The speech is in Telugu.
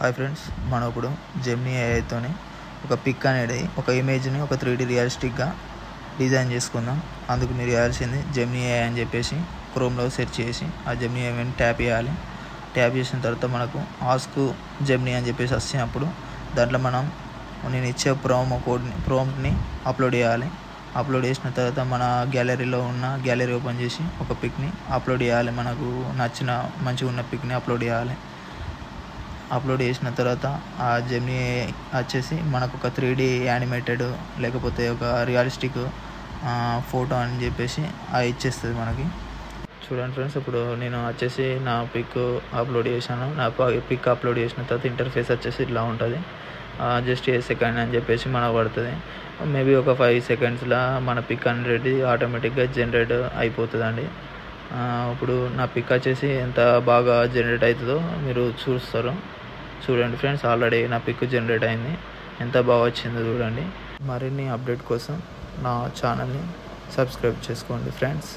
హాయ్ ఫ్రెండ్స్, మనం ఇప్పుడు జెమినీ ఏఐతోని ఒక పిక్ అనేది ఒక ఇమేజ్ని ఒక 3D రియలిస్టిక్గా డిజైన్ చేసుకుందాం. అందుకు మీరు చేయాల్సింది జెమినీ ఏఐ అని చెప్పేసి క్రోమ్లో సెర్చ్ చేసి ఆ జెమినీ ఏఐని ట్యాప్ చేయాలి. ట్యాప్ చేసిన తర్వాత మనకు ఆస్క్ జెమినీ అని చెప్పేసి వచ్చినప్పుడు దాంట్లో నేను ఇచ్చే ప్రాంప్ట్ని అప్లోడ్ చేయాలి. అప్లోడ్ చేసిన తర్వాత మన గ్యాలరీలో ఉన్న గ్యాలరీ ఓపెన్ చేసి ఒక పిక్ని అప్లోడ్ చేయాలి. మనకు నచ్చిన మంచిగా ఉన్న పిక్ని అప్లోడ్ చేయాలి. అప్లోడ్ చేసిన తర్వాత ఆ జెమినీ వచ్చేసి మనకు ఒక 3D యానిమేటెడ్ లేకపోతే ఒక రియలిస్టిక్ ఫోటో అని చెప్పేసి అది ఇచ్చేస్తుంది మనకి. చూడండి ఫ్రెండ్స్, ఇప్పుడు నేను వచ్చేసి నా పిక్ అప్లోడ్ చేశాను. నా పిక్ అప్లోడ్ చేసిన తర్వాత ఇంటర్ఫేస్ వచ్చేసి ఇట్లా ఉంటుంది. జస్ట్ ఏ సెకండ్ అని చెప్పేసి మనకు పడుతుంది. మేబీ ఒక 5 సెకండ్స్లో మన పిక్ అనేది ఆటోమేటిక్గా జనరేట్ అయిపోతుందండి. ఇప్పుడు నా పిక్ వచ్చేసి ఎంత బాగా జనరేట్ అవుతుందో మీరు చూడండి ఫ్రెండ్స్. ఆల్రెడీ నా పిక్ జనరేట్ అయింది. ఎంత బాగా వచ్చిందో చూడండి. మరిన్ని అప్డేట్ కోసం నా ఛానల్ని సబ్స్క్రైబ్ చేసుకోండి ఫ్రెండ్స్.